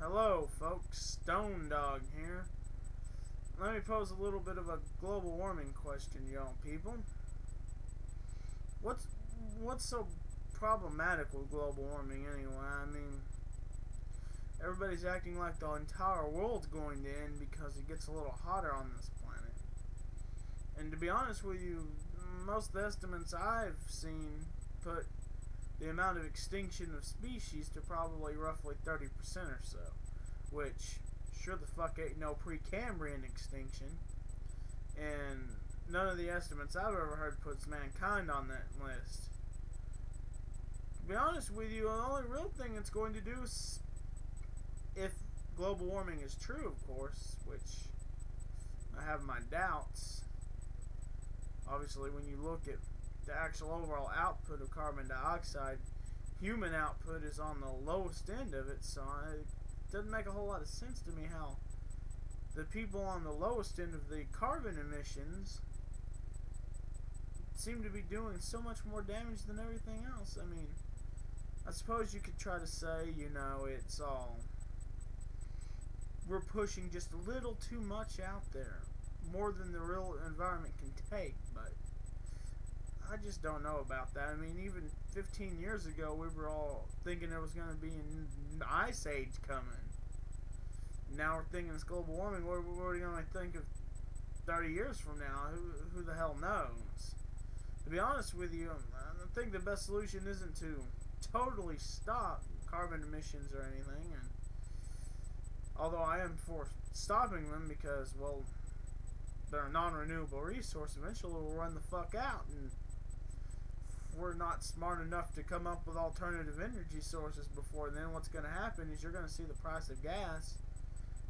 Hello folks, Stone Dog here. Let me pose a little bit of a global warming question, young people. What's so problematic with global warming anyway? I mean, everybody's acting like the entire world's going to end because it gets a little hotter on this planet. And to be honest with you, most of the estimates I've seen put the amount of extinction of species to probably roughly 30% or so, which sure the fuck ain't no Precambrian extinction, and none of the estimates I've ever heard puts mankind on that list. To be honest with you, the only real thing it's going to do is, if global warming is true, of course, which I have my doubts. Obviously, when you look at the actual overall output of carbon dioxide, human output is on the lowest end of it, so it doesn't make a whole lot of sense to me how the people on the lowest end of the carbon emissions seem to be doing so much more damage than everything else. I mean, I suppose you could try to say, you know, it's all, we're pushing just a little too much out there, more than the real environment can take, but I just don't know about that. I mean, even 15 years ago, we were all thinking there was going to be an ice age coming. Now we're thinking it's global warming. What are we going to think of 30 years from now? Who the hell knows? To be honest with you, I think the best solution isn't to totally stop carbon emissions or anything. And although I am for stopping them because, well, they're a non-renewable resource, eventually we'll run the fuck out, and we're not smart enough to come up with alternative energy sources before then, what's going to happen is you're going to see the price of gas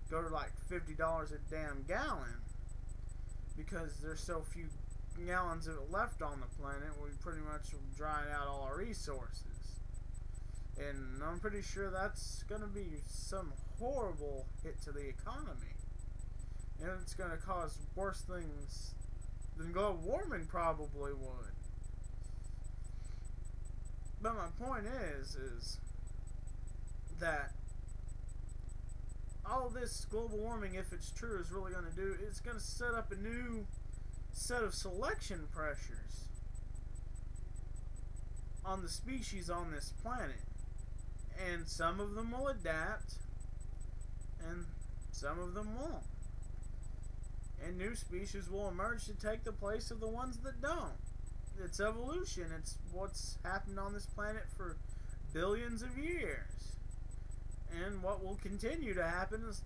go to like $50 a damn gallon, because there's so few gallons of it left on the planet. We pretty much drying out all our resources, and I'm pretty sure that's going to be some horrible hit to the economy, and it's going to cause worse things than global warming probably would. But my point is that all this global warming, if it's true, is really going to do, it's going to set up a new set of selection pressures on the species on this planet. And some of them will adapt, and some of them won't. And new species will emerge to take the place of the ones that don't. It's evolution. It's what's happened on this planet for billions of years, and what will continue to happen as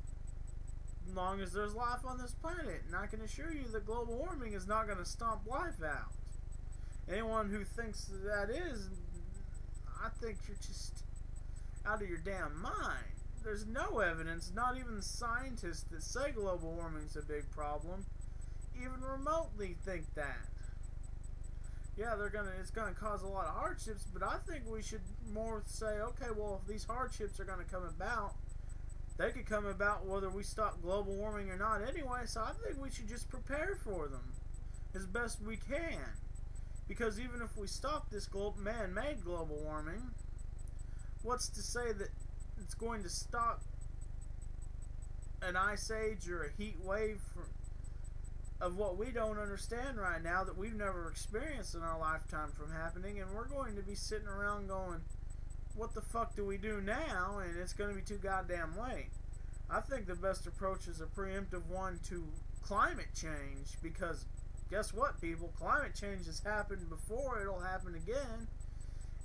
long as there's life on this planet. And I can assure you that global warming is not going to stomp life out. Anyone who thinks that is, I think you're just out of your damn mind. There's no evidence, not even scientists that say global warming is a big problem, even remotely think that. Yeah, it's gonna cause a lot of hardships, but I think we should more say, okay, well, if these hardships are gonna come about, they could come about whether we stop global warming or not anyway, so I think we should just prepare for them as best we can. Because even if we stop this man-made global warming, what's to say that it's going to stop an ice age or a heat wave of what we don't understand right now, that we've never experienced in our lifetime, from happening, and we're going to be sitting around going, what the fuck do we do now? And it's going to be too goddamn late. I think the best approach is a preemptive one to climate change, because guess what, people? Climate change has happened before, it'll happen again,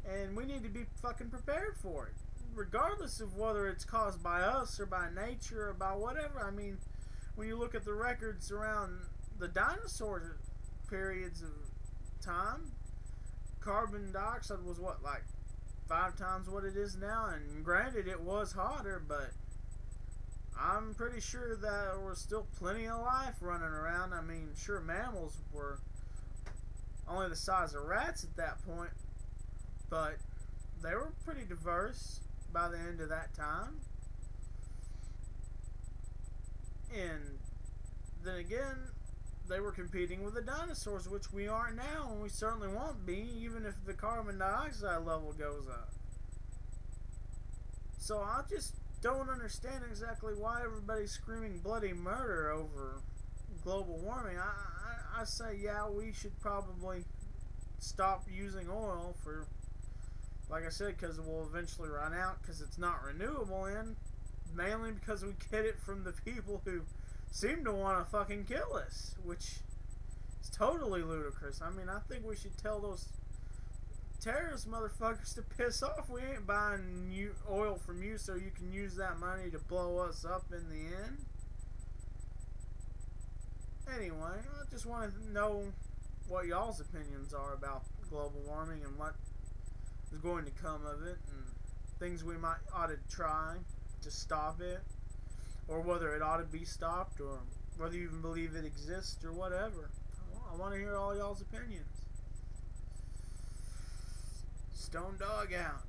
and we need to be fucking prepared for it, regardless of whether it's caused by us or by nature or by whatever. I mean, when you look at the records around the dinosaur periods of time, carbon dioxide was what, like 5 times what it is now, and granted it was hotter, but I'm pretty sure that there was still plenty of life running around. I mean, sure, mammals were only the size of rats at that point, but they were pretty diverse by the end of that time. And then again, they were competing with the dinosaurs, which we aren't now, and we certainly won't be, even if the carbon dioxide level goes up. So I just don't understand exactly why everybody's screaming bloody murder over global warming. I say, yeah, we should probably stop using oil for, like I said, because it will eventually run out because it's not renewable, and mainly because we get it from the people who seem to want to fucking kill us, which is totally ludicrous. I mean, I think we should tell those terrorist motherfuckers to piss off. We ain't buying oil from you so you can use that money to blow us up in the end. Anyway, I just want to know what y'all's opinions are about global warming and what is going to come of it, and things we ought to try to stop it, or whether it ought to be stopped, or whether you even believe it exists, or whatever. I want to hear all y'all's opinions. Stone Dog out.